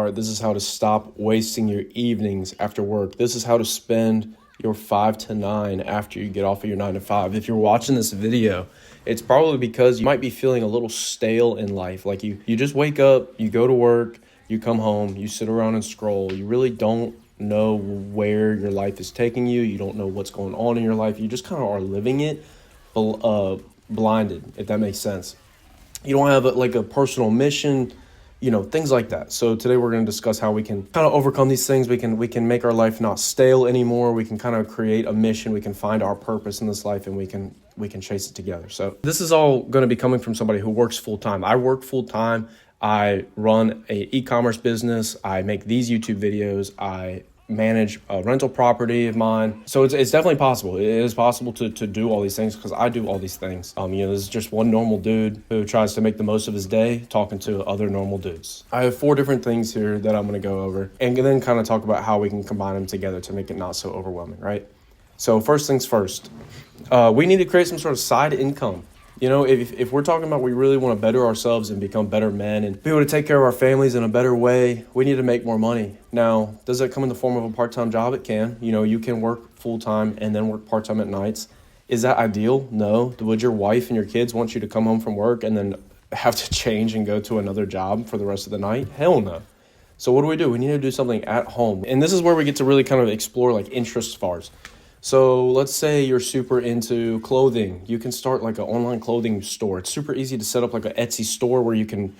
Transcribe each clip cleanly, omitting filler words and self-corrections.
start. This is how to stop wasting your evenings after work. This is how to spend your 5 to 9 after you get off of your 9 to 5. If you're watching this video, it's probably because you might be feeling a little stale in life. Like you just wake up, you go to work, you come home, you sit around and scroll. You really don't know where your life is taking you. You don't know what's going on in your life. You just kind of are living it blinded, if that makes sense. You don't have a personal mission, things like that. So today we're going to discuss how we can kind of overcome these things. We can make our life not stale anymore. We can kind of create a mission. We can find our purpose in this life, and we can chase it together. So this is all going to be coming from somebody who works full time. I work full time. I run a e-commerce business. I make these YouTube videos. I manage a rental property of mine. So it's definitely possible. It is possible to do all these things because I do all these things. This is just one normal dude who tries to make the most of his day talking to other normal dudes. I have 4 different things here that I'm going to go over and then kind of talk about how we can combine them together to make it not so overwhelming, right? So first things first, we need to create some sort of side income. If we're talking about we really want to better ourselves and become better men and be able to take care of our families in a better way, we need to make more money. Now, does that come in the form of a part-time job? It can. You can work full-time and then work part-time at nights. Is that ideal? No. Would your wife and your kids want you to come home from work and then have to change and go to another job for the rest of the night? Hell no. So what do? We need to do something at home. And this is where we get to really kind of explore interest of ours. So let's say you're super into clothing. You can start an online clothing store. It's super easy to set up an Etsy store where you can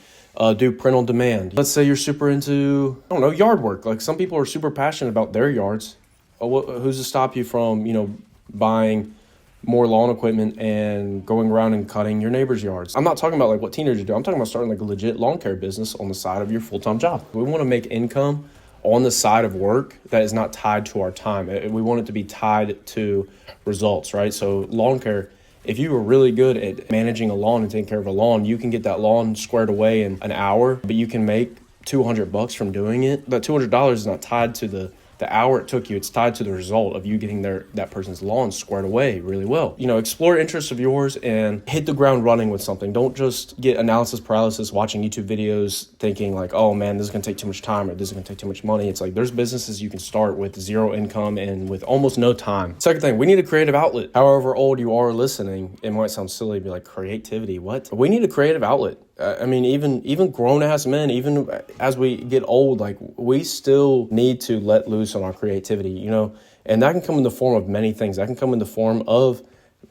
do print on demand. Let's say you're super into, yard work. Some people are super passionate about their yards. Who's to stop you from, buying more lawn equipment and going around and cutting your neighbor's yards? I'm not talking about what teenagers do. I'm talking about starting a legit lawn care business on the side of your full-time job. We want to make income on the side of work that is not tied to our time. We want it to be tied to results, right? So lawn care, if you were really good at managing a lawn and taking care of a lawn, you can get that lawn squared away in an hour, but you can make $200 from doing it. That $200 is not tied to the hour it took you. It's tied to the result of you getting that person's lawn squared away really well. Explore interests of yours and hit the ground running with something. Don't just get analysis paralysis watching YouTube videos thinking oh man, this is going to take too much time or this is going to take too much money. It's there's businesses you can start with 0 income and with almost no time. Second thing, we need a creative outlet. However old you are listening, it might sound silly to be creativity, what? We need a creative outlet. Even grown-ass men, even as we get old, we still need to let loose on our creativity, and that can come in the form of many things. That can come in the form of,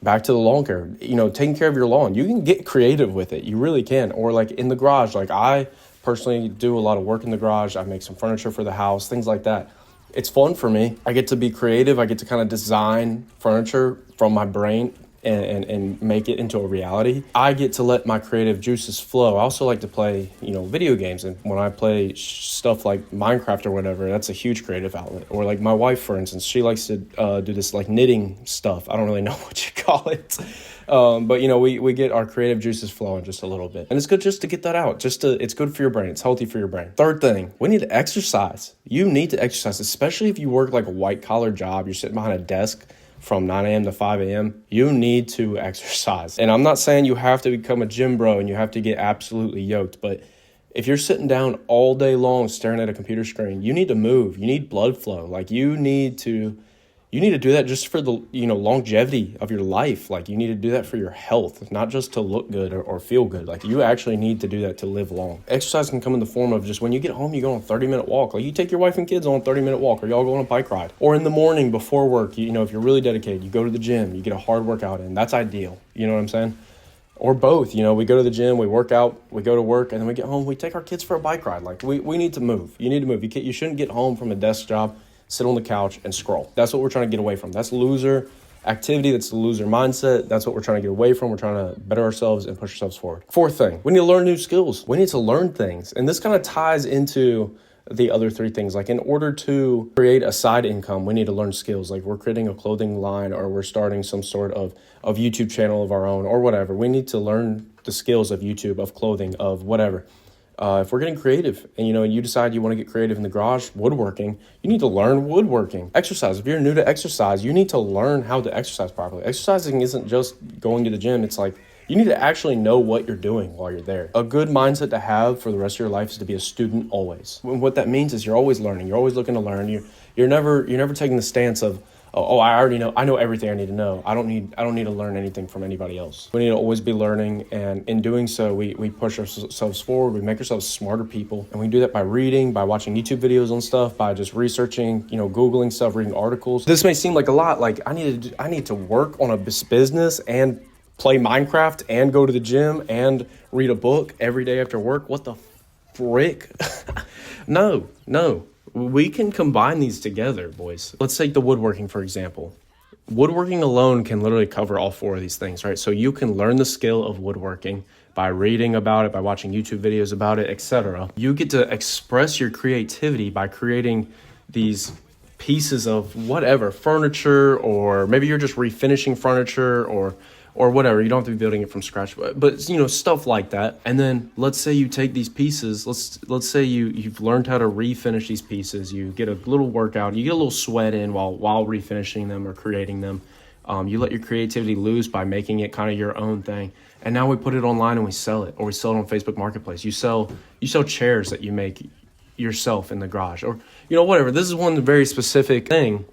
back to the lawn care, taking care of your lawn. You can get creative with it. You really can. Or in the garage, I personally do a lot of work in the garage. I make some furniture for the house, things like that. It's fun for me. I get to be creative. I get to kind of design furniture from my brain and make it into a reality. I get to let my creative juices flow. I also like to play, video games. And when I play stuff like Minecraft or whatever, that's a huge creative outlet. Or my wife, for instance, she likes to do this knitting stuff. I don't really know what you call it. But we get our creative juices flowing just a little bit. And it's good just to get that out. It's good for your brain. It's healthy for your brain. Third thing, we need to exercise. You need to exercise, especially if you work a white collar job. You're sitting behind a desk from 9 a.m. to 5 a.m., you need to exercise. And I'm not saying you have to become a gym bro and you have to get absolutely yoked, but if you're sitting down all day long staring at a computer screen, you need to move. You need blood flow. You need to do that just for the, longevity of your life. You need to do that for your health, not just to look good or feel good. You actually need to do that to live long. Exercise can come in the form of just when you get home, you go on a 30-minute walk. You take your wife and kids on a 30-minute walk, or y'all go on a bike ride. Or in the morning before work, if you're really dedicated, you go to the gym, you get a hard workout in. That's ideal. You know what I'm saying? Or both. We go to the gym, we work out, we go to work, and then we get home, we take our kids for a bike ride. We need to move. You need to move. You shouldn't get home from a desk job, sit on the couch and scroll. That's what we're trying to get away from. That's loser activity. That's the loser mindset. That's what we're trying to get away from. We're trying to better ourselves and push ourselves forward. Fourth thing, we need to learn new skills. We need to learn things. And this kind of ties into the other 3 things. In order to create a side income, we need to learn skills. We're creating a clothing line, or we're starting some sort of YouTube channel of our own, or whatever. We need to learn the skills of YouTube, of clothing, of whatever. If we're getting creative and, you decide you want to get creative in the garage, woodworking, you need to learn woodworking. Exercise. If you're new to exercise, you need to learn how to exercise properly. Exercising isn't just going to the gym. It's You need to actually know what you're doing while you're there. A good mindset to have for the rest of your life is to be a student always. And what that means is you're always learning. You're always looking to learn. You're never taking the stance of, oh, I already know. I know everything I need to know. I don't need to learn anything from anybody else. We need to always be learning, and in doing so, we push ourselves forward. We make ourselves smarter people, and we do that by reading, by watching YouTube videos on stuff, by just researching, Googling stuff, reading articles. This may seem like a lot. Like I need to work on a business and play Minecraft and go to the gym and read a book every day after work. What the frick? No. We can combine these together, boys. Let's take the woodworking, for example. Woodworking alone can literally cover all four of these things, right? So you can learn the skill of woodworking by reading about it, by watching YouTube videos about it, etc. You get to express your creativity by creating these pieces of whatever, furniture, or maybe you're just refinishing furniture or whatever. You don't have to be building it from scratch, but stuff like that. And then let's say you take these pieces, let's say you've learned how to refinish these pieces. You get a little workout, you get a little sweat in while refinishing them or creating them. You let your creativity loose by making it kind of your own thing. And now we put it online and we sell it, or we sell it on Facebook Marketplace. You sell chairs that you make yourself in the garage, or whatever. This is one very specific thing,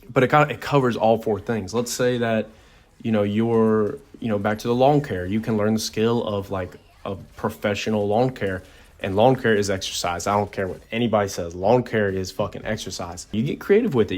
but it covers all four things. Let's say that you're back to the lawn care. You can learn the skill of like a professional lawn care, and lawn care is exercise. I don't care what anybody says. Lawn care is fucking exercise. You get creative with it.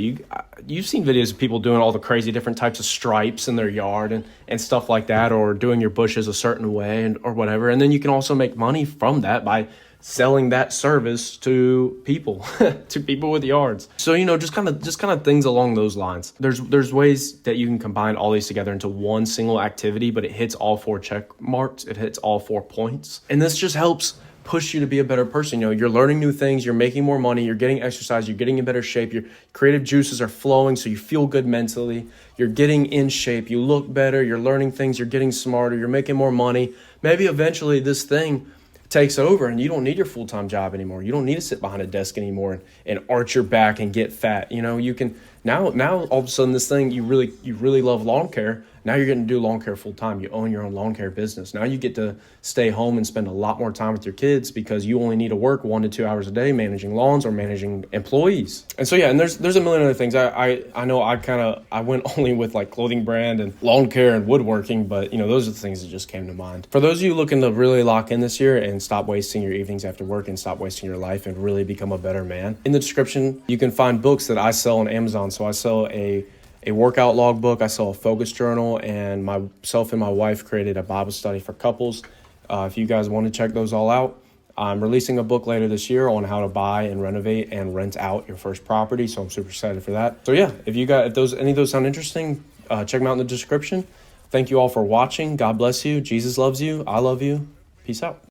You've seen videos of people doing all the crazy different types of stripes in their yard and stuff like that, or doing your bushes a certain way or whatever. And then you can also make money from that by selling that service to people, to people with yards. So, just kind of things along those lines. There's ways that you can combine all these together into one single activity, but it hits all four check marks. It hits all 4 points. And this just helps push you to be a better person. You're learning new things, you're making more money, you're getting exercise, you're getting in better shape, your creative juices are flowing, so you feel good mentally, you're getting in shape, you look better, you're learning things, you're getting smarter, you're making more money. Maybe eventually this thing takes over and you don't need your full-time job anymore. You don't need to sit behind a desk anymore and arch your back and get fat. You can now all of a sudden this thing, you really love lawn care. Now you're getting to do lawn care full time. You own your own lawn care business. Now you get to stay home and spend a lot more time with your kids because you only need to work 1 to 2 hours a day managing lawns or managing employees. And so, and there's a million other things. I know I went only with like clothing brand and lawn care and woodworking, but those are the things that just came to mind. For those of you looking to really lock in this year and stop wasting your evenings after work and stop wasting your life and really become a better man, in the description, you can find books that I sell on Amazon. So I sell a workout log book, I sell a focus journal, and myself and my wife created a Bible study for couples. If you guys want to check those all out, I'm releasing a book later this year on how to buy and renovate and rent out your first property. So I'm super excited for that. So if any of those sound interesting, check them out in the description. Thank you all for watching. God bless you. Jesus loves you. I love you. Peace out.